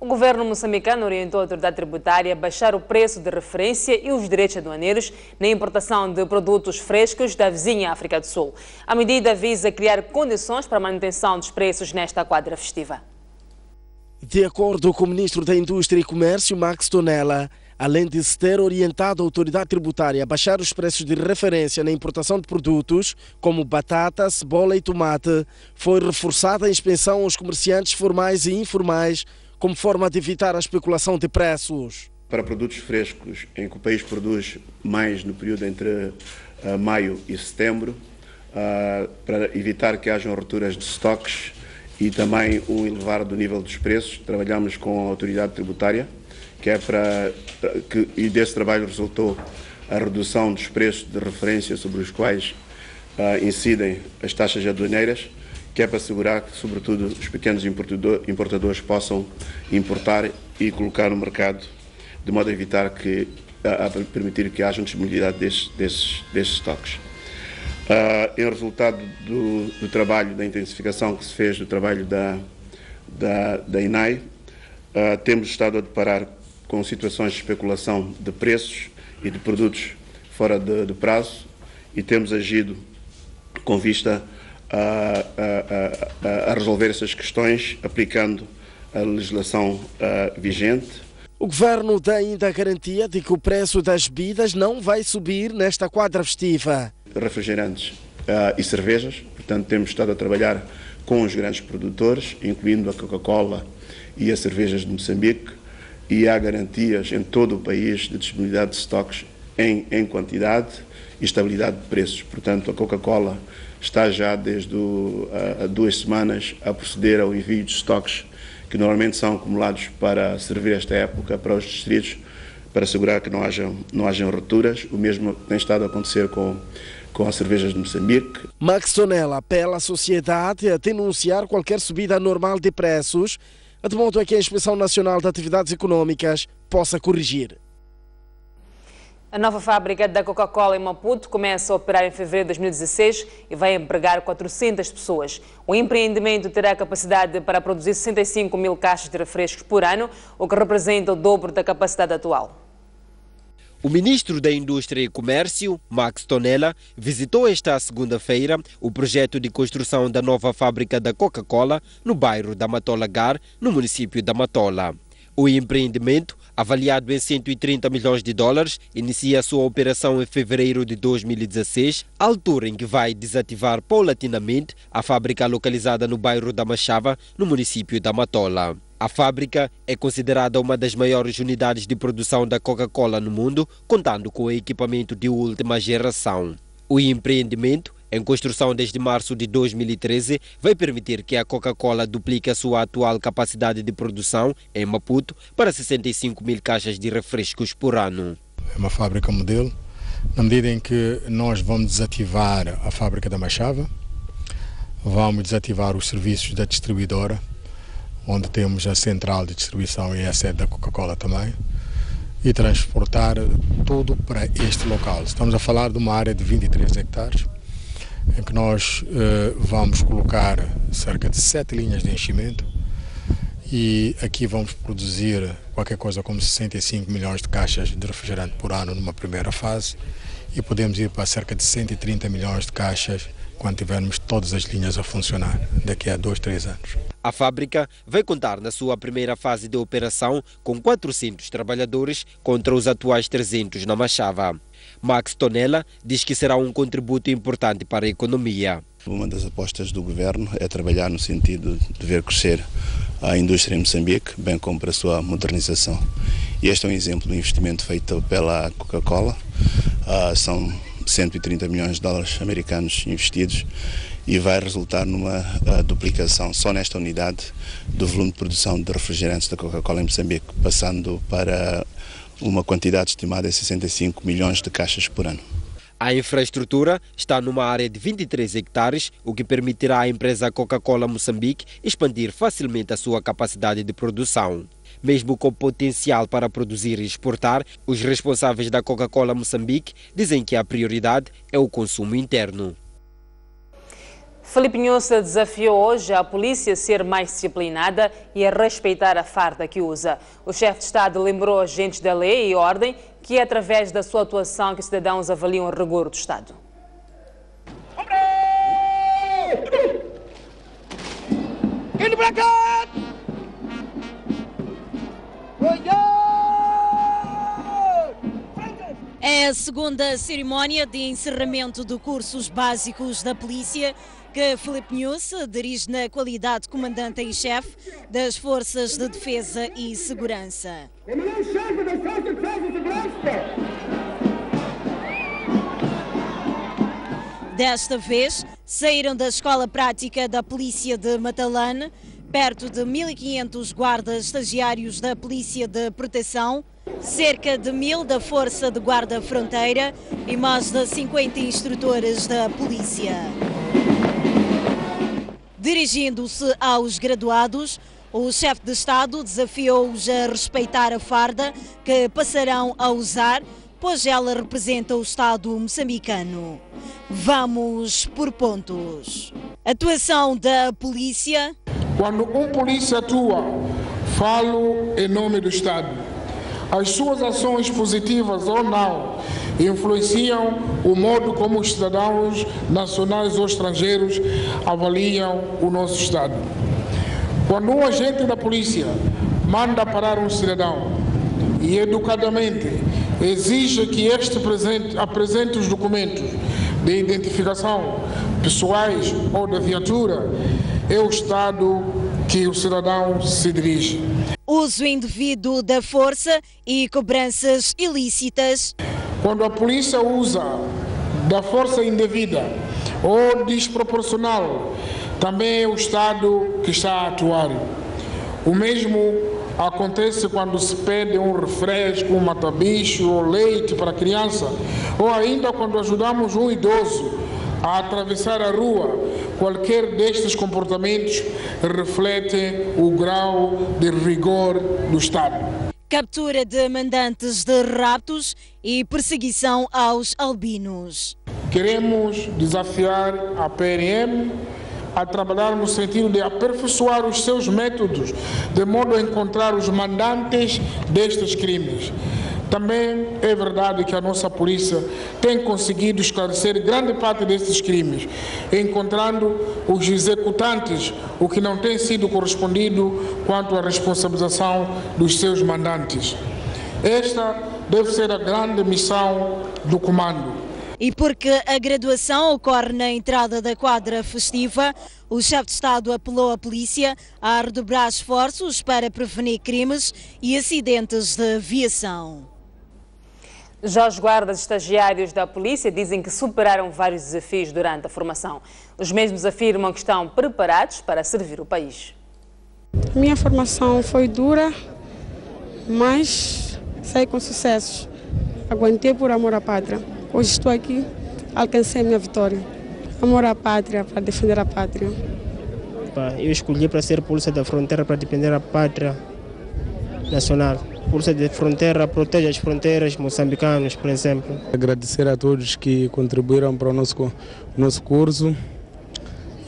governo moçambicano orientou a autoridade tributária a baixar o preço de referência e os direitos aduaneiros na importação de produtos frescos da vizinha África do Sul. A medida visa criar condições para a manutenção dos preços nesta quadra festiva. De acordo com o ministro da Indústria e Comércio, Max Tonella, além de se ter orientado a autoridade tributária a baixar os preços de referência na importação de produtos, como batata, cebola e tomate, foi reforçada a inspeção aos comerciantes formais e informais, como forma de evitar a especulação de preços. Para produtos frescos, em que o país produz mais no período entre maio e setembro, para evitar que hajam rupturas de estoques e também um elevar do nível dos preços, trabalhamos com a autoridade tributária, que é e desse trabalho resultou a redução dos preços de referência sobre os quais incidem as taxas aduaneiras, que é para assegurar que, sobretudo, os pequenos importadores possam importar e colocar no mercado, de modo a evitar a permitir que haja disponibilidade desses estoques. Em resultado do trabalho, da intensificação que se fez do trabalho da INAI, temos estado a deparar com situações de especulação de preços e de produtos fora de prazo e temos agido com vista a resolver essas questões aplicando a legislação vigente. O governo dá ainda a garantia de que o preço das bebidas não vai subir nesta quadra festiva. Refrigerantes e cervejas, portanto temos estado a trabalhar com os grandes produtores, incluindo a Coca-Cola e as cervejas de Moçambique, e há garantias em todo o país de disponibilidade de estoques em quantidade e estabilidade de preços. Portanto, a Coca-Cola está já desde há 2 semanas a proceder ao envio de estoques que normalmente são acumulados para servir esta época para os distritos, para assegurar que não hajam rupturas. O mesmo tem estado a acontecer com as cervejas de Moçambique. Max Tonella apela à sociedade a denunciar qualquer subida anormal de preços, de modo a que a Inspeção Nacional de Atividades Econômicas possa corrigir. A nova fábrica da Coca-Cola em Maputo começa a operar em fevereiro de 2016 e vai empregar 400 pessoas. O empreendimento terá capacidade para produzir 65 mil caixas de refrescos por ano, o que representa o dobro da capacidade atual. O ministro da Indústria e Comércio, Max Tonella, visitou esta segunda-feira o projeto de construção da nova fábrica da Coca-Cola no bairro da Matola Gar, no município da Matola. O empreendimento, avaliado em 130 milhões de dólares, inicia sua operação em fevereiro de 2016, altura em que vai desativar paulatinamente a fábrica localizada no bairro da Machava, no município da Matola. A fábrica é considerada uma das maiores unidades de produção da Coca-Cola no mundo, contando com equipamento de última geração. O empreendimento, em construção desde março de 2013, vai permitir que a Coca-Cola duplique a sua atual capacidade de produção em Maputo para 65 mil caixas de refrescos por ano. É uma fábrica modelo, na medida em que nós vamos desativar a fábrica da Machava, vamos desativar os serviços da distribuidora, onde temos a central de distribuição e a sede da Coca-Cola também, e transportar tudo para este local. Estamos a falar de uma área de 23 hectares, em que nós vamos colocar cerca de 7 linhas de enchimento e aqui vamos produzir qualquer coisa como 65 milhões de caixas de refrigerante por ano numa primeira fase e podemos ir para cerca de 130 milhões de caixas quando tivermos todas as linhas a funcionar daqui a 2-3 anos. A fábrica vai contar na sua primeira fase de operação com 400 trabalhadores contra os atuais 300 na Machava. Max Tonella diz que será um contributo importante para a economia. Uma das apostas do governo é trabalhar no sentido de ver crescer a indústria em Moçambique, bem como para a sua modernização. E este é um exemplo do investimento feito pela Coca-Cola. São 130 milhões de dólares americanos investidos e vai resultar numa duplicação só nesta unidade do volume de produção de refrigerantes da Coca-Cola em Moçambique, passando para uma quantidade estimada de 65 milhões de caixas por ano. A infraestrutura está numa área de 23 hectares, o que permitirá à empresa Coca-Cola Moçambique expandir facilmente a sua capacidade de produção. Mesmo com potencial para produzir e exportar, os responsáveis da Coca-Cola Moçambique dizem que a prioridade é o consumo interno. Filipe Nhussa desafiou hoje a polícia a ser mais disciplinada e a respeitar a farda que usa. O chefe de Estado lembrou agentes da lei e ordem que é através da sua atuação que os cidadãos avaliam o rigor do Estado. É a segunda cerimónia de encerramento de cursos básicos da polícia que Filipe Nhussa dirige na qualidade de comandante-em-chefe das Forças de Defesa e Segurança. Desta vez, saíram da Escola Prática da Polícia de Matalane perto de 1.500 guardas estagiários da Polícia de Proteção, cerca de 1.000 da Força de Guarda Fronteira e mais de 50 instrutores da polícia. Dirigindo-se aos graduados, o chefe de Estado desafiou-os a respeitar a farda que passarão a usar, pois ela representa o Estado moçambicano. Vamos por pontos. Atuação da polícia. Quando um polícia atua, falo em nome do Estado. As suas ações positivas ou não influenciam o modo como os cidadãos nacionais ou estrangeiros avaliam o nosso Estado. Quando um agente da polícia manda parar um cidadão e educadamente exige que este apresente os documentos de identificação pessoais ou da viatura, é o Estado que o cidadão se dirige. Uso indevido da força e cobranças ilícitas. Quando a polícia usa da força indevida ou desproporcional, também é o Estado que está a atuar. O mesmo acontece quando se pede um refresco, um mata-bicho ou leite para a criança, ou ainda quando ajudamos um idoso a atravessar a rua. Qualquer destes comportamentos reflete o grau de rigor do Estado. Captura de mandantes de raptos e perseguição aos albinos. Queremos desafiar a PRM a trabalhar no sentido de aperfeiçoar os seus métodos, de modo a encontrar os mandantes destes crimes. Também é verdade que a nossa polícia tem conseguido esclarecer grande parte destes crimes, encontrando os executantes, o que não tem sido correspondido quanto à responsabilização dos seus mandantes. Esta deve ser a grande missão do comando. E porque a graduação ocorre na entrada da quadra festiva, o chefe de Estado apelou à polícia a redobrar esforços para prevenir crimes e acidentes de aviação. Já os guardas estagiários da polícia dizem que superaram vários desafios durante a formação. Os mesmos afirmam que estão preparados para servir o país. A minha formação foi dura, mas saí com sucessos. Aguentei por amor à pátria. Hoje estou aqui, alcancei a minha vitória. Amor à pátria, para defender a pátria. Eu escolhi para ser polícia da fronteira, para defender a pátria nacional. Polícia de fronteira protege as fronteiras moçambicanas, por exemplo. Agradecer a todos que contribuíram para o nosso curso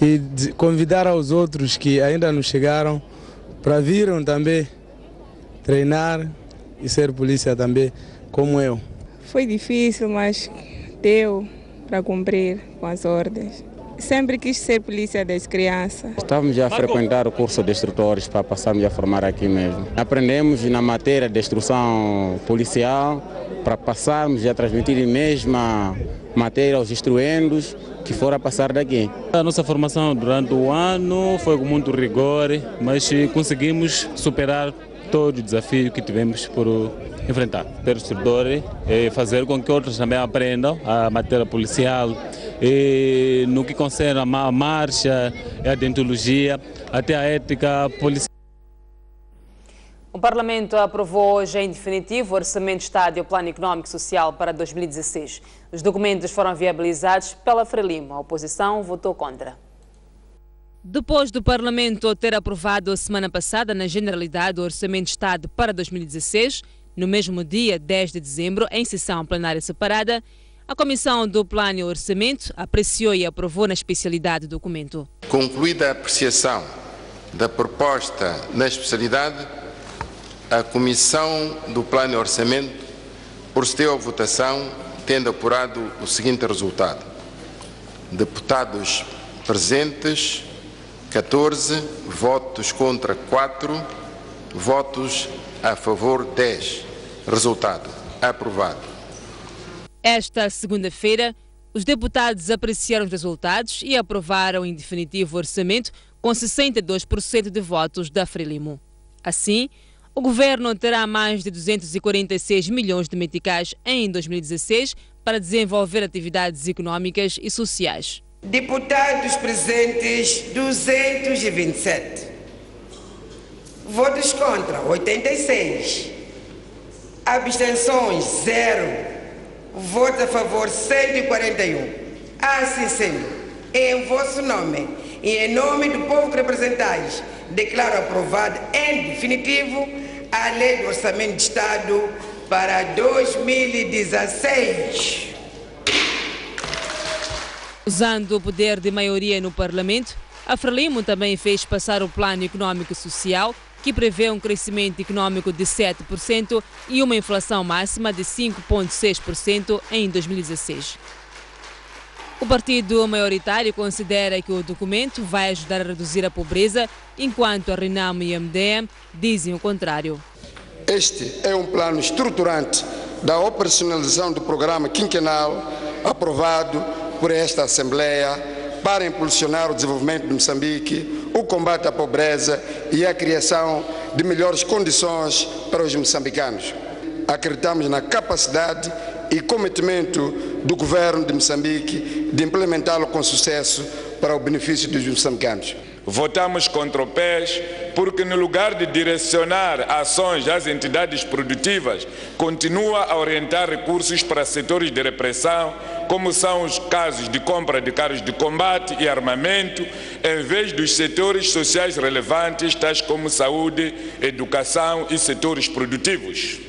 e convidar aos outros que ainda não chegaram para virem também treinar e ser polícia também, como eu. Foi difícil, mas deu para cumprir com as ordens. Sempre quis ser polícia desde criança. Estávamos a frequentar o curso de instrutores para passarmos a formar aqui mesmo. Aprendemos na matéria de instrução policial para passarmos a transmitir a mesma matéria aos instruendos que foram a passar daqui. A nossa formação durante o ano foi com muito rigor, mas conseguimos superar todo o desafio que tivemos por enfrentar. Ter instrutores e fazer com que outros também aprendam a matéria policial. E no que concerne a marcha, a deontologia, até a ética policial. O Parlamento aprovou hoje em definitivo o Orçamento de Estado e o Plano Económico e Social para 2016. Os documentos foram viabilizados pela Frelimo. A oposição votou contra. Depois do Parlamento ter aprovado a semana passada, na generalidade, o Orçamento de Estado para 2016, no mesmo dia 10 de dezembro, em sessão plenária separada, A Comissão do Plano e Orçamento apreciou e aprovou na especialidade do documento. Concluída a apreciação da proposta na especialidade, a Comissão do Plano e Orçamento procedeu à votação, tendo apurado o seguinte resultado: deputados presentes 14, votos contra 4, votos a favor 10. Resultado: aprovado. Esta segunda-feira, os deputados apreciaram os resultados e aprovaram em definitivo o orçamento com 62% de votos da Frelimo. Assim, o governo terá mais de 246 milhões de meticais em 2016 para desenvolver atividades econômicas e sociais. Deputados presentes, 227. Votos contra, 86. Abstenções, 0. Votos a favor, 141. Assim sendo, em vosso nome e em nome do povo que representais, declaro aprovada em definitivo a Lei do Orçamento de Estado para 2016. Usando o poder de maioria no Parlamento, a Frelimo também fez passar o Plano Econômico e Social, que prevê um crescimento econômico de 7% e uma inflação máxima de 5,6% em 2016. O partido maioritário considera que o documento vai ajudar a reduzir a pobreza, enquanto a Renamo e a MDM dizem o contrário. Este é um plano estruturante da operacionalização do programa quinquenal aprovado por esta Assembleia para impulsionar o desenvolvimento de Moçambique, o combate à pobreza e a criação de melhores condições para os moçambicanos. Acreditamos na capacidade e cometimento do governo de Moçambique de implementá-lo com sucesso para o benefício dos moçambicanos. Votamos contra o PES porque, no lugar de direcionar ações às entidades produtivas, continua a orientar recursos para setores de repressão, como são os casos de compra de carros de combate e armamento, em vez dos setores sociais relevantes, tais como saúde, educação e setores produtivos.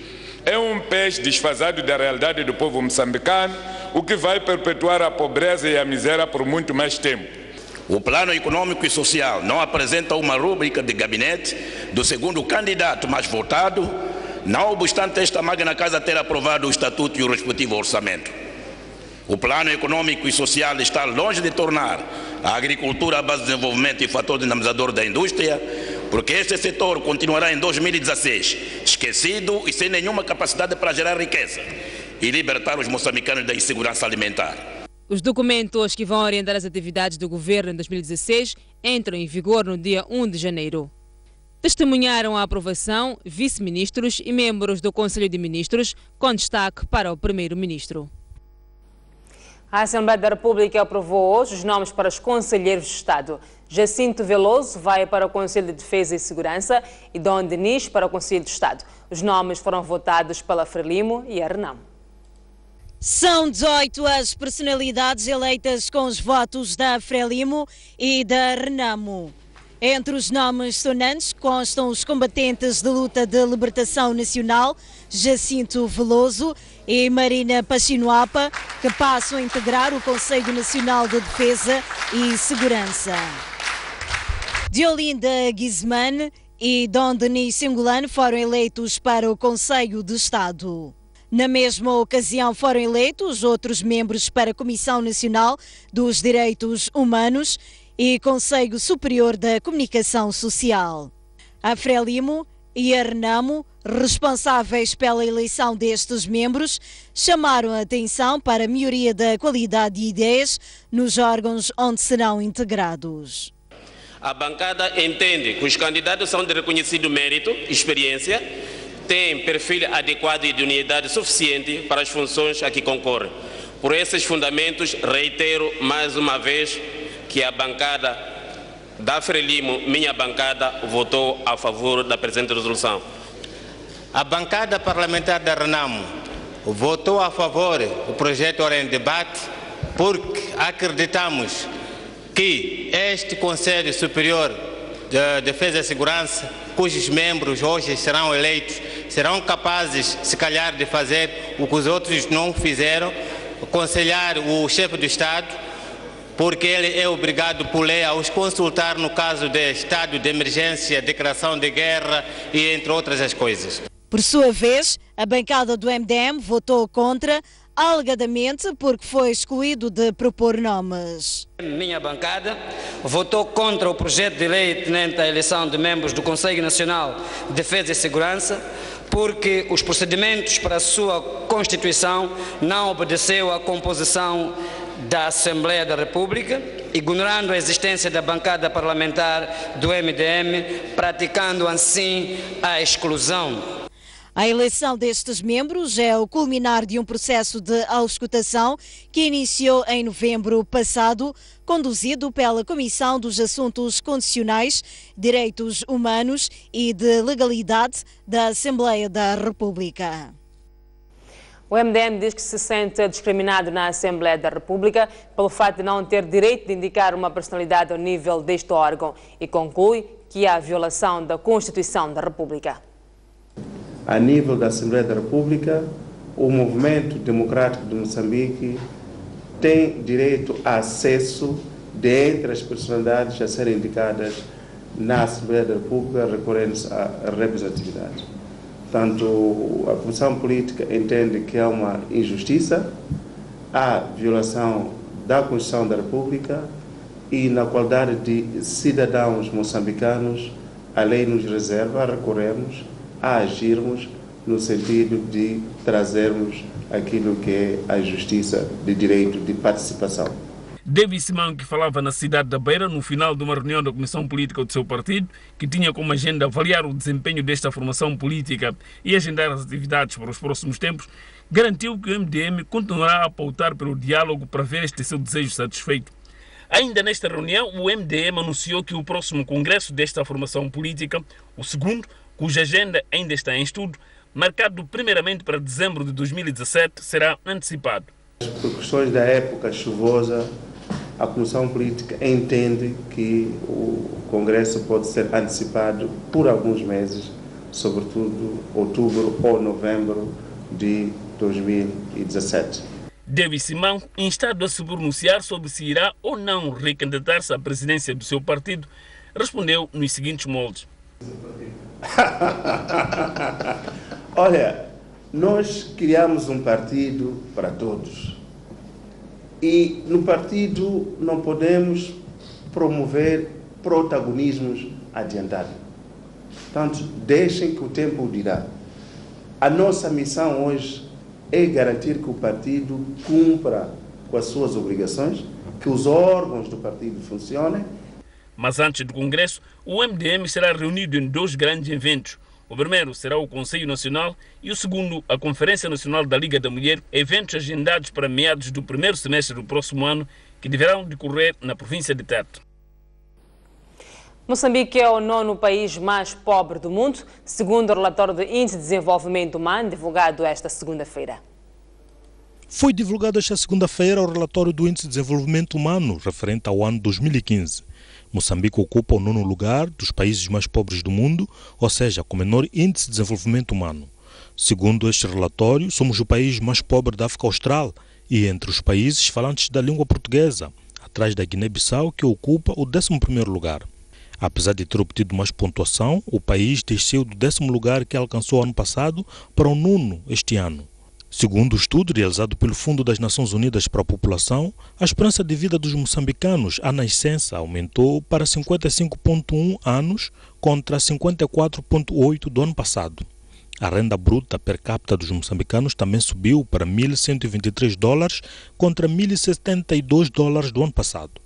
É um PES desfasado da realidade do povo moçambicano, o que vai perpetuar a pobreza e a miséria por muito mais tempo. O Plano Econômico e Social não apresenta uma rúbrica de gabinete do segundo candidato mais votado, não obstante esta magna casa ter aprovado o Estatuto e o respectivo orçamento. O Plano Econômico e Social está longe de tornar a agricultura a base de desenvolvimento e fator dinamizador da indústria, porque este setor continuará em 2016 esquecido e sem nenhuma capacidade para gerar riqueza e libertar os moçambicanos da insegurança alimentar. Os documentos que vão orientar as atividades do governo em 2016 entram em vigor no dia 1 de janeiro. Testemunharam a aprovação vice-ministros e membros do Conselho de Ministros, com destaque para o primeiro-ministro. A Assembleia da República aprovou hoje os nomes para os conselheiros de Estado. Jacinto Veloso vai para o Conselho de Defesa e Segurança e Dom Denis para o Conselho de Estado. Os nomes foram votados pela Frelimo e a Renamo. São 18 as personalidades eleitas com os votos da Frelimo e da Renamo. Entre os nomes sonantes constam os combatentes de luta de libertação nacional, Jacinto Veloso e Marina Pachinuapa, que passam a integrar o Conselho Nacional de Defesa e Segurança. Diolinda Guzmán e Dom Denis Singolano foram eleitos para o Conselho de Estado. Na mesma ocasião foram eleitos outros membros para a Comissão Nacional dos Direitos Humanos e Conselho Superior da Comunicação Social. A Frelimo e a Renamo, responsáveis pela eleição destes membros, chamaram a atenção para a melhoria da qualidade de ideias nos órgãos onde serão integrados. A bancada entende que os candidatos são de reconhecido mérito e experiência, têm perfil adequado e de unidade suficiente para as funções a que concorrem. Por esses fundamentos, reitero mais uma vez que a bancada da Frelimo, minha bancada, votou a favor da presente resolução. A bancada parlamentar da Renamo votou a favor do projeto em debate porque acreditamos que este Conselho Superior de Defesa e Segurança, cujos membros hoje serão eleitos, serão capazes, se calhar, de fazer o que os outros não fizeram aconselhar o chefe do Estado, porque ele é obrigado por lei a os consultar no caso de estado de emergência, declaração de guerra e entre outras as coisas. Por sua vez, a bancada do MDM votou contra, alegadamente porque foi excluído de propor nomes. Minha bancada votou contra o projeto de lei tenente à eleição de membros do Conselho Nacional de Defesa e Segurança, porque os procedimentos para a sua constituição não obedeceu à composição da Assembleia da República, ignorando a existência da bancada parlamentar do MDM, praticando assim a exclusão. A eleição destes membros é o culminar de um processo de auscultação que iniciou em novembro passado, conduzido pela Comissão dos Assuntos Constitucionais, Direitos Humanos e de Legalidade da Assembleia da República. O MDM diz que se sente discriminado na Assembleia da República pelo fato de não ter direito de indicar uma personalidade ao nível deste órgão e conclui que há violação da Constituição da República. A nível da Assembleia da República, o movimento democrático de Moçambique tem direito a acesso dentre as personalidades a serem indicadas na Assembleia da República recorrentes à representatividade. Portanto, a Comissão Política entende que há uma injustiça, há violação da Constituição da República e, na qualidade de cidadãos moçambicanos, a lei nos reserva a recorrermos, a agirmos no sentido de trazermos aquilo que é a justiça de direito de participação. David Simão, que falava na cidade da Beira no final de uma reunião da Comissão Política do seu partido, que tinha como agenda avaliar o desempenho desta formação política e agendar as atividades para os próximos tempos, garantiu que o MDM continuará a pautar pelo diálogo para ver este seu desejo satisfeito. Ainda nesta reunião, o MDM anunciou que o próximo congresso desta formação política, o segundo, cuja agenda ainda está em estudo, marcado primeiramente para dezembro de 2017, será antecipado. Por questões da época chuvosa, a Comissão Política entende que o Congresso pode ser antecipado por alguns meses, sobretudo outubro ou novembro de 2017. David Simão, instado a se pronunciar sobre se irá ou não recandidatar-se à presidência do seu partido, respondeu nos seguintes moldes. Olha, nós criamos um partido para todos e no partido não podemos promover protagonismos adiantados. Portanto, deixem que o tempo o dirá. A nossa missão hoje é garantir que o partido cumpra com as suas obrigações, que os órgãos do partido funcionem. Mas antes do Congresso, o MDM será reunido em dois grandes eventos. O primeiro será o Conselho Nacional e o segundo, a Conferência Nacional da Liga da Mulher, eventos agendados para meados do primeiro semestre do próximo ano, que deverão decorrer na província de Tete. Moçambique é o 9º país mais pobre do mundo, segundo o relatório do Índice de Desenvolvimento Humano, divulgado esta segunda-feira. Foi divulgado esta segunda-feira o relatório do Índice de Desenvolvimento Humano, referente ao ano 2015. Moçambique ocupa o 9º lugar dos países mais pobres do mundo, ou seja, com menor índice de desenvolvimento humano. Segundo este relatório, somos o país mais pobre da África Austral e entre os países falantes da língua portuguesa, atrás da Guiné-Bissau, que ocupa o 11º lugar. Apesar de ter obtido mais pontuação, o país desceu do 10º lugar que alcançou ano passado para o 9º este ano. Segundo o estudo realizado pelo Fundo das Nações Unidas para a População, a esperança de vida dos moçambicanos à nascença aumentou para 55,1 anos contra 54,8 do ano passado. A renda bruta per capita dos moçambicanos também subiu para $1.123 contra $1.072 do ano passado.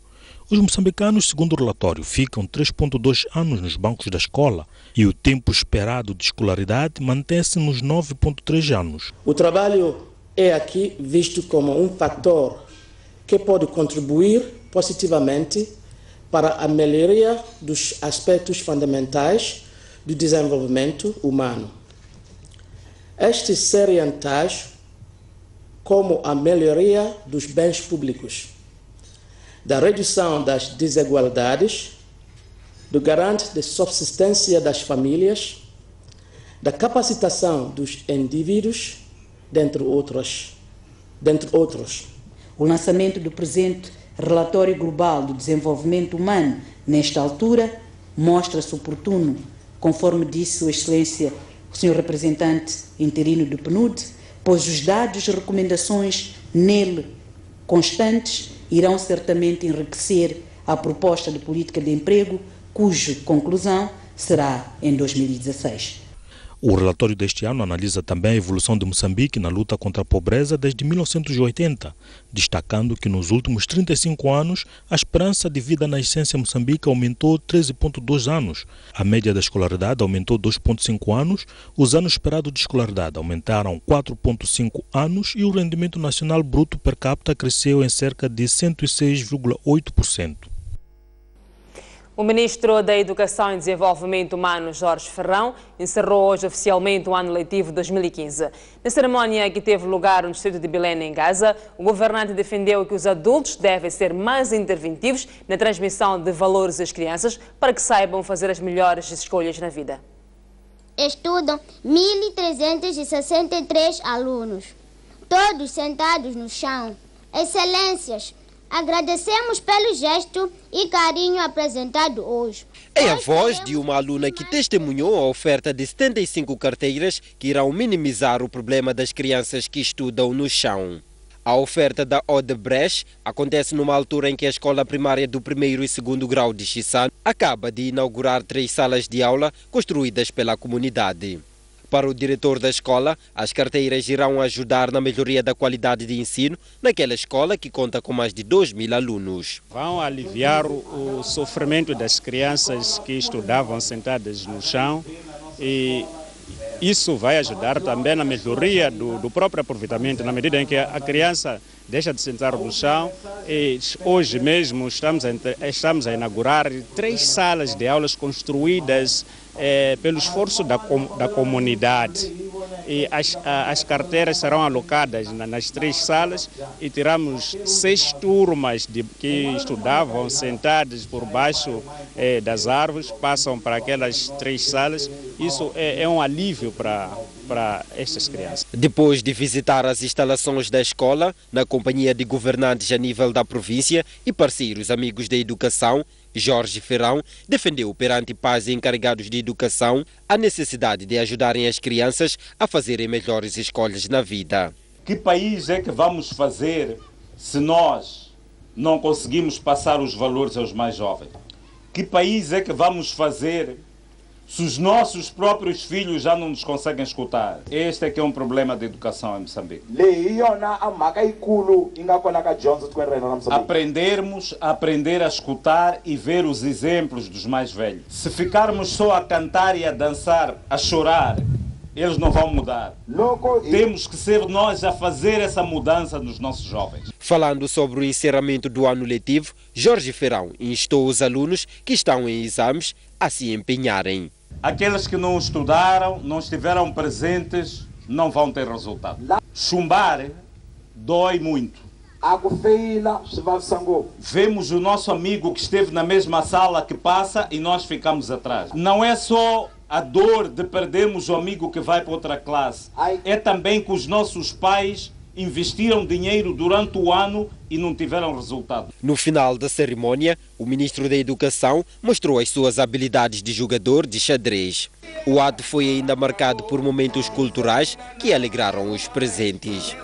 Os moçambicanos, segundo o relatório, ficam 3,2 anos nos bancos da escola e o tempo esperado de escolaridade mantém-se nos 9,3 anos. O trabalho é aqui visto como um fator que pode contribuir positivamente para a melhoria dos aspectos fundamentais do desenvolvimento humano. Estes seriam tais como a melhoria dos bens públicos, da redução das desigualdades, do garante de subsistência das famílias, da capacitação dos indivíduos, dentre outros. O lançamento do presente Relatório Global do Desenvolvimento Humano, nesta altura, mostra-se oportuno, conforme disse Sua Excelência, o Sr. Representante Interino do PNUD, pois os dados e recomendações nele constantes irão certamente enriquecer a proposta de política de emprego, cuja conclusão será em 2016. O relatório deste ano analisa também a evolução de Moçambique na luta contra a pobreza desde 1980, destacando que nos últimos 35 anos a esperança de vida na essência Moçambique aumentou 13,2 anos, a média da escolaridade aumentou 2,5 anos, os anos esperados de escolaridade aumentaram 4,5 anos e o rendimento nacional bruto per capita cresceu em cerca de 106,8%. O ministro da Educação e Desenvolvimento Humano, Jorge Ferrão, encerrou hoje oficialmente o ano letivo 2015. Na cerimónia que teve lugar no distrito de Belém, em Gaza, o governante defendeu que os adultos devem ser mais interventivos na transmissão de valores às crianças para que saibam fazer as melhores escolhas na vida. Estudam 1.363 alunos, todos sentados no chão. Excelências, agradecemos pelo gesto e carinho apresentado hoje. É a voz de uma aluna que testemunhou a oferta de 75 carteiras que irão minimizar o problema das crianças que estudam no chão. A oferta da Odebrecht acontece numa altura em que a escola primária do 1º e 2º grau de Xissan acaba de inaugurar 3 salas de aula construídas pela comunidade. Para o diretor da escola, as carteiras irão ajudar na melhoria da qualidade de ensino naquela escola que conta com mais de 2.000 alunos. Vão aliviar o sofrimento das crianças que estudavam sentadas no chão e isso vai ajudar também na melhoria do próprio aproveitamento, na medida em que a criança deixa de sentar no chão. E hoje mesmo estamos a inaugurar 3 salas de aulas construídas pelo esforço da comunidade. E as carteiras serão alocadas nas 3 salas e teremos 6 turmas que estudavam sentadas por baixo das árvores, passam para aquelas 3 salas. Isso é um alívio para estas crianças. Depois de visitar as instalações da escola, na companhia de governantes a nível da província e parceiros amigos da educação, Jorge Ferrão defendeu perante pais e encarregados de educação a necessidade de ajudarem as crianças a fazerem melhores escolhas na vida. Que país é que vamos fazer se nós não conseguimos passar os valores aos mais jovens? Que país é que vamos fazer se os nossos próprios filhos já não nos conseguem escutar? Este é que é um problema de educação em Moçambique. Aprender a escutar e ver os exemplos dos mais velhos. Se ficarmos só a cantar e a dançar, a chorar, eles não vão mudar. Temos que ser nós a fazer essa mudança nos nossos jovens. Falando sobre o encerramento do ano letivo, Jorge Ferrão instou os alunos que estão em exames a se empenharem. Aqueles que não estudaram, não estiveram presentes, não vão ter resultado. Chumbar dói muito. Vemos o nosso amigo que esteve na mesma sala que passa e nós ficamos atrás. Não é só a dor de perdermos o amigo que vai para outra classe, é também que os nossos pais investiram dinheiro durante o ano e não tiveram resultado. No final da cerimónia, o ministro da Educação mostrou as suas habilidades de jogador de xadrez. O ato foi ainda marcado por momentos culturais que alegraram os presentes.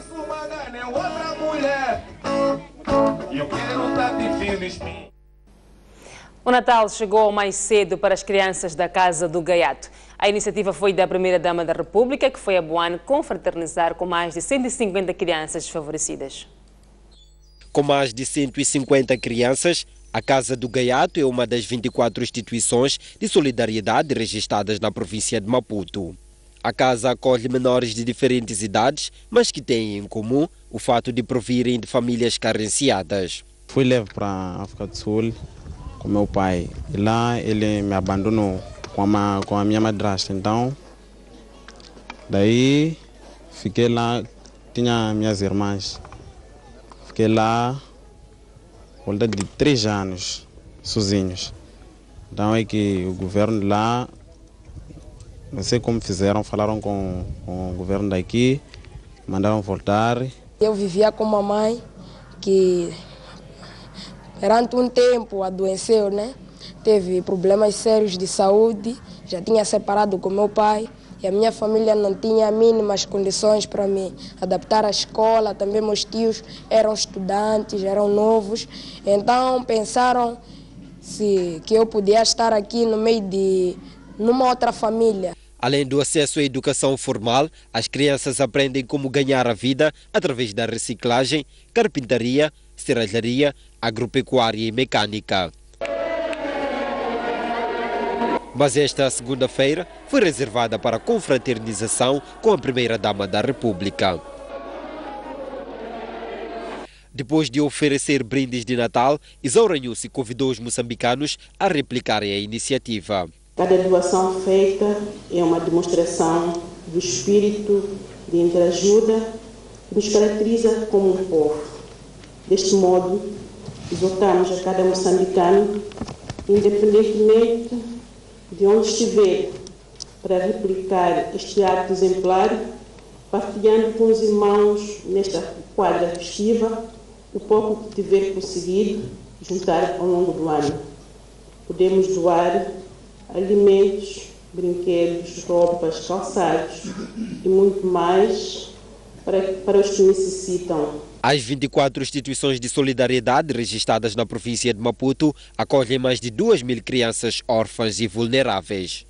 O Natal chegou mais cedo para as crianças da Casa do Gaiato. A iniciativa foi da Primeira-Dama da República, que foi a Boane confraternizar com mais de 150 crianças desfavorecidas. Com mais de 150 crianças, a Casa do Gaiato é uma das 24 instituições de solidariedade registradas na província de Maputo. A casa acolhe menores de diferentes idades, mas que têm em comum o fato de provirem de famílias carenciadas. Fui levo para a África do Sul com meu pai e lá ele me abandonou com a minha madrasta. Então, daí fiquei lá, tinha minhas irmãs. Fiquei lá, volta de 3 anos, sozinhos. Então é que o governo de lá, não sei como fizeram, falaram com o governo daqui, mandaram voltar. Eu vivia com mamãe, que durante um tempo adoeceu, né? Teve problemas sérios de saúde, já tinha separado com meu pai e a minha família não tinha mínimas condições para me adaptar à escola. Também meus tios eram estudantes, eram novos, então pensaram que eu podia estar aqui no meio de numa outra família. Além do acesso à educação formal, as crianças aprendem como ganhar a vida através da reciclagem, carpintaria, serralharia, agropecuária e mecânica. Mas esta segunda-feira foi reservada para a confraternização com a Primeira-Dama da República. Depois de oferecer brindes de Natal, Isaura Nhusi convidou os moçambicanos a replicarem a iniciativa. Cada doação feita é uma demonstração do espírito de interajuda que nos caracteriza como um povo. Deste modo, exortamos a cada moçambicano, independentemente de onde estiver, para replicar este ato exemplar, partilhando com os irmãos nesta quadra festiva o pouco que tiver conseguido juntar ao longo do ano. Podemos doar alimentos, brinquedos, roupas, calçados e muito mais para os que necessitam. As 24 instituições de solidariedade registradas na província de Maputo acolhem mais de 2.000 crianças órfãs e vulneráveis.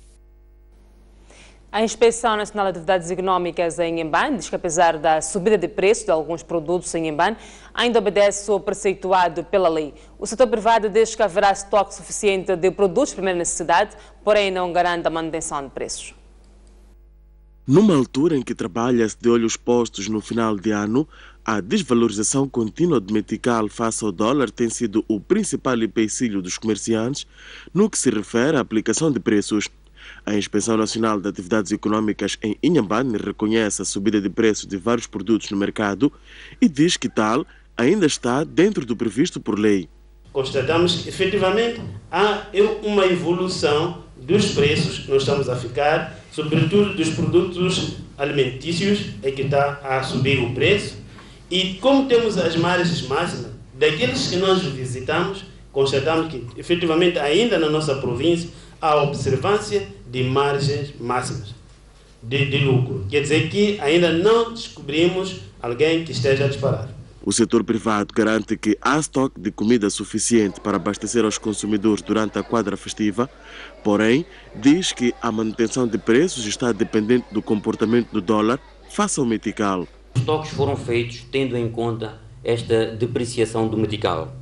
A Inspeção Nacional de Atividades Econômicas em Inhambane diz que, apesar da subida de preço de alguns produtos em Inhambane, ainda obedece ao preceituado pela lei. O setor privado diz que haverá estoque suficiente de produtos de primeira necessidade, porém não garante a manutenção de preços. Numa altura em que trabalha-se de olhos postos no final de ano, a desvalorização contínua do metical face ao dólar tem sido o principal empecilho dos comerciantes no que se refere à aplicação de preços. A Inspeção Nacional de Atividades Econômicas em Inhambane reconhece a subida de preço de vários produtos no mercado e diz que tal ainda está dentro do previsto por lei. Constatamos que efetivamente há uma evolução dos preços que nós estamos a ficar, sobretudo dos produtos alimentícios, é que está a subir o preço. E como temos as margens máximas, daqueles que nós visitamos, constatamos que efetivamente ainda na nossa província há observância de margens máximas de lucro. Quer dizer que ainda não descobrimos alguém que esteja a disparar. O setor privado garante que há estoque de comida suficiente para abastecer aos consumidores durante a quadra festiva, porém, diz que a manutenção de preços está dependente do comportamento do dólar face ao metical. Os estoques foram feitos tendo em conta esta depreciação do metical,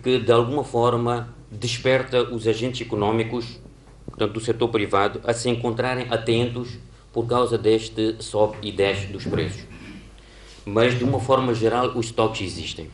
que de alguma forma desperta os agentes econômicos, portanto do setor privado, a se encontrarem atentos por causa deste sobe e desce dos preços. Mas de uma forma geral os estoques existem.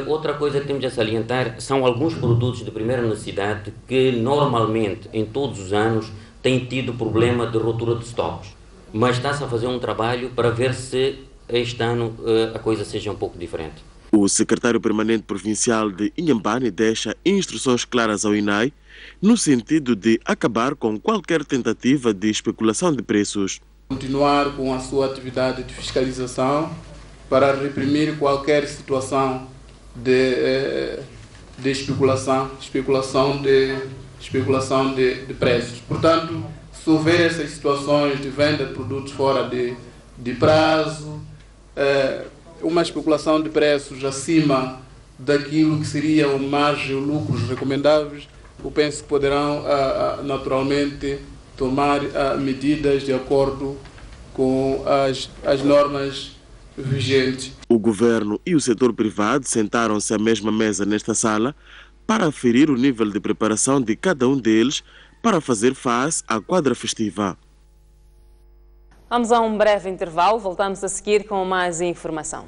Outra coisa que temos a salientar são alguns produtos de primeira necessidade que normalmente em todos os anos têm tido problema de ruptura de estoques, mas está-se a fazer um trabalho para ver se este ano a coisa seja um pouco diferente. O secretário permanente provincial de Inhambane deixa instruções claras ao INAI no sentido de acabar com qualquer tentativa de especulação de preços. Continuar com a sua atividade de fiscalização para reprimir qualquer situação de especulação de preços. Portanto, se houver essas situações de venda de produtos fora de prazo, uma especulação de preços acima daquilo que seria o margem, os lucros recomendáveis, eu penso que poderão naturalmente tomar medidas de acordo com as normas vigentes. O governo e o setor privado sentaram-se à mesma mesa nesta sala para aferir o nível de preparação de cada um deles para fazer face à quadra festiva. Vamos a um breve intervalo, voltamos a seguir com mais informação.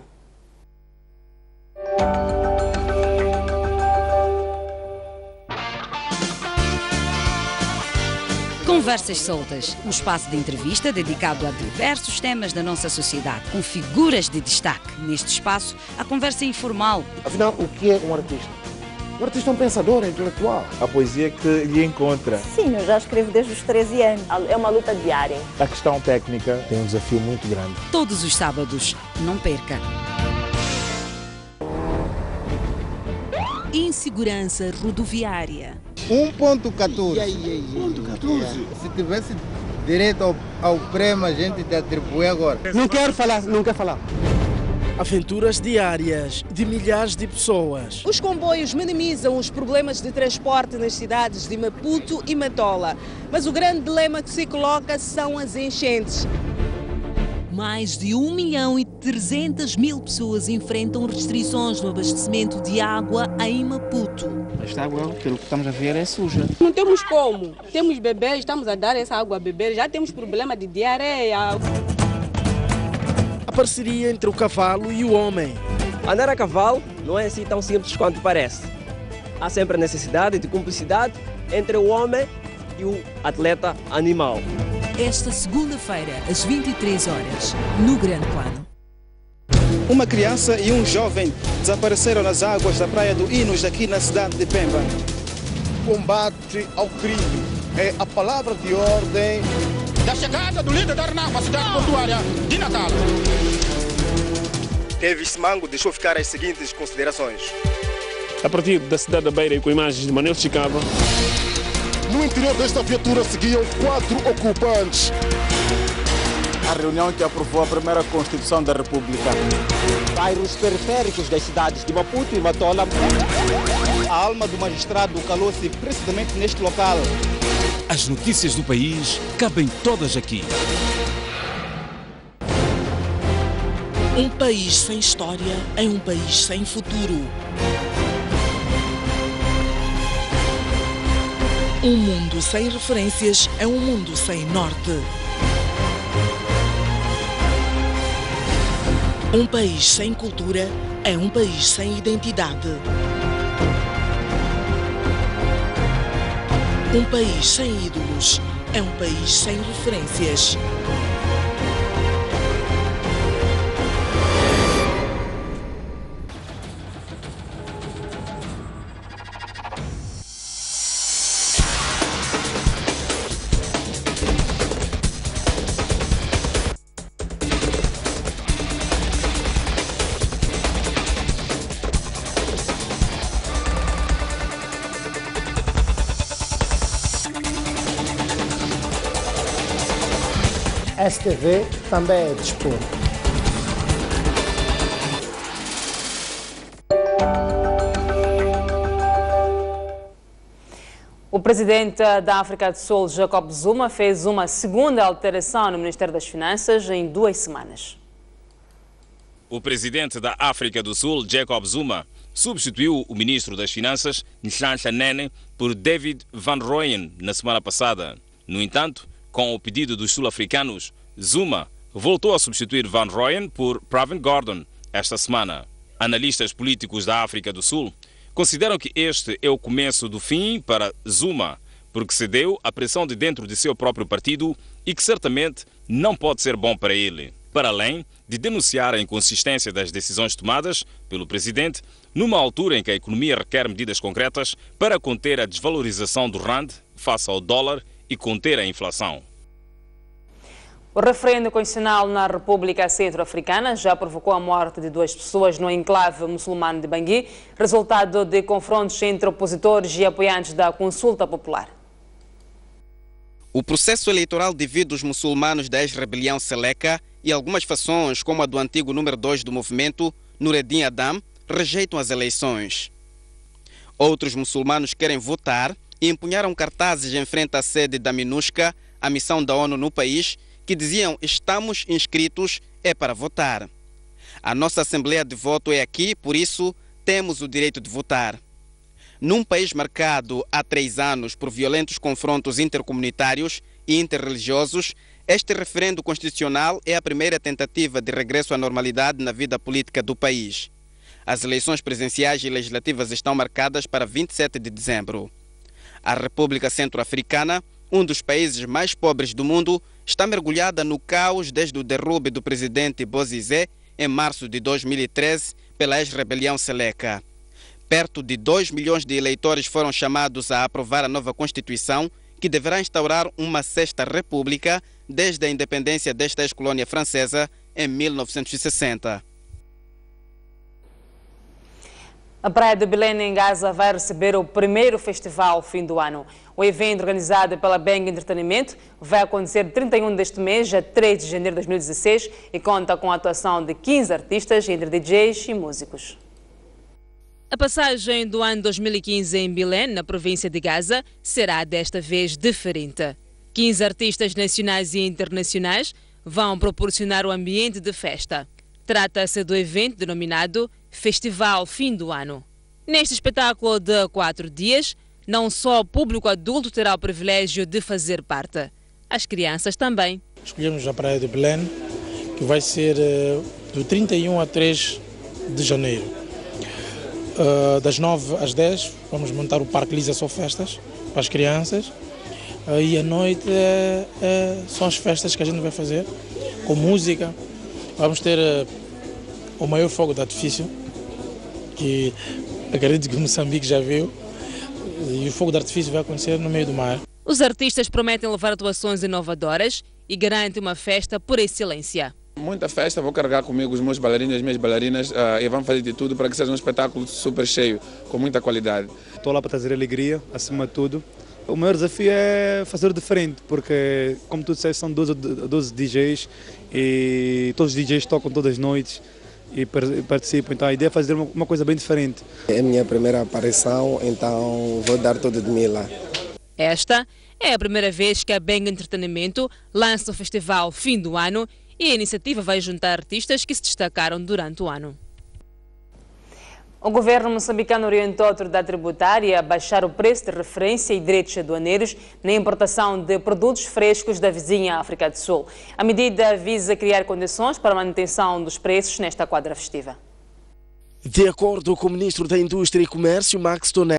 Conversas Soltas, um espaço de entrevista dedicado a diversos temas da nossa sociedade, com figuras de destaque. Neste espaço, a conversa é informal. Afinal, o que é um artista? O artista é um pensador, é intelectual. A poesia que lhe encontra. Sim, eu já escrevo desde os 13 anos. É uma luta diária. A questão técnica tem um desafio muito grande. Todos os sábados, não perca. insegurança rodoviária. 1.14. Se tivesse direito ao prêmio, a gente te atribui agora. Não quero falar. Aventuras diárias de milhares de pessoas. Os comboios minimizam os problemas de transporte nas cidades de Maputo e Matola, mas o grande dilema que se coloca são as enchentes. Mais de 1.300.000 pessoas enfrentam restrições no abastecimento de água em Maputo. Esta água, pelo que estamos a ver, é suja. Não temos como. Temos bebês, estamos a dar essa água a beber, já temos problema de diarreia. A parceria entre o cavalo e o homem. Andar a cavalo não é assim tão simples quanto parece. Há sempre a necessidade de cumplicidade entre o homem e o atleta animal. Esta segunda-feira, às 23 horas, no Grande Plano. Uma criança e um jovem desapareceram nas águas da praia do Inos, aqui na cidade de Pemba. Combate ao crime é a palavra de ordem da chegada do líder da RENAM à cidade portuária de Natal. Davis Mango deixou ficar as seguintes considerações. A partir da cidade da Beira e com imagens de Manuel Chicava. No interior desta viatura seguiam 4 ocupantes. A reunião que aprovou a primeira Constituição da República. Bairros periféricos das cidades de Maputo e Matola. A alma do magistrado calou-se precisamente neste local. As notícias do país cabem todas aqui. Um país sem história é um país sem futuro. Um mundo sem referências é um mundo sem norte. Um país sem cultura é um país sem identidade. Um país sem ídolos é um país sem referências. STV também é desporto. O presidente da África do Sul, Jacob Zuma, fez uma segunda alteração no Ministério das Finanças em 2 semanas. O presidente da África do Sul, Jacob Zuma, substituiu o ministro das Finanças, Nhlanhla Nene, por David Van Rooyen na semana passada. No entanto, com o pedido dos sul-africanos, Zuma voltou a substituir Van Rooyen por Pravin Gordhan esta semana. Analistas políticos da África do Sul consideram que este é o começo do fim para Zuma, porque cedeu à pressão de dentro de seu próprio partido e que certamente não pode ser bom para ele. Para além de denunciar a inconsistência das decisões tomadas pelo presidente, numa altura em que a economia requer medidas concretas para conter a desvalorização do rand face ao dólar e conter a inflação. O referendo constitucional na República Centro-Africana já provocou a morte de 2 pessoas no enclave muçulmano de Bangui, resultado de confrontos entre opositores e apoiantes da consulta popular. O processo eleitoral divide os muçulmanos da ex-rebelião Seleka e algumas fações, como a do antigo número 2 do movimento, Nureddin Adam, rejeitam as eleições. Outros muçulmanos querem votar e empunharam cartazes em frente à sede da MINUSCA, a missão da ONU no país, que diziam: estamos inscritos, é para votar. A nossa Assembleia de Voto é aqui, por isso temos o direito de votar. Num país marcado há 3 anos por violentos confrontos intercomunitários e interreligiosos, este referendo constitucional é a primeira tentativa de regresso à normalidade na vida política do país. As eleições presidenciais e legislativas estão marcadas para 27 de dezembro. A República Centro-Africana, um dos países mais pobres do mundo, está mergulhada no caos desde o derrube do presidente Bozizé em março de 2013 pela ex-rebelião Seleka. Perto de 2 milhões de eleitores foram chamados a aprovar a nova Constituição, que deverá instaurar uma 6ª República desde a independência desta ex-colônia francesa em 1960. A Praia de Belém, em Gaza, vai receber o primeiro festival fim do ano. O evento, organizado pela Bang Entretenimento, vai acontecer de 31 deste mês a 3 de janeiro de 2016 e conta com a atuação de 15 artistas, entre DJs e músicos. A passagem do ano 2015 em Belém, na província de Gaza, será desta vez diferente. 15 artistas nacionais e internacionais vão proporcionar o ambiente de festa. Trata-se do evento denominado Festival Fim do Ano. Neste espetáculo de 4 dias, não só o público adulto terá o privilégio de fazer parte, as crianças também. Escolhemos a Praia de Belém, que vai ser do 31 a 3 de janeiro. Das 9 às 10 vamos montar o Parque Lisa Só Festas para as crianças. E à noite são as festas que a gente vai fazer, com música. Vamos ter o maior fogo de artifício, que acredito que Moçambique já viu, e o fogo de artifício vai acontecer no meio do mar. Os artistas prometem levar atuações inovadoras e garantem uma festa por excelência. Muita festa, vou carregar comigo os meus bailarinos e as minhas bailarinas e vamos fazer de tudo para que seja um espetáculo super cheio, com muita qualidade. Estou lá para trazer alegria, acima de tudo. O maior desafio é fazer diferente, porque, como tu disseste, são 12 DJs e todos os DJs tocam todas as noites e participam. Então a ideia é fazer uma coisa bem diferente. É a minha primeira aparição, então vou dar tudo de mim lá. Esta é a primeira vez que a Bang Entretenimento lança o festival Fim do Ano e a iniciativa vai juntar artistas que se destacaram durante o ano. O governo moçambicano orientou a autoridade tributária a baixar o preço de referência e direitos aduaneiros na importação de produtos frescos da vizinha África do Sul. A medida visa criar condições para a manutenção dos preços nesta quadra festiva. De acordo com o ministro da Indústria e Comércio, Max Toné,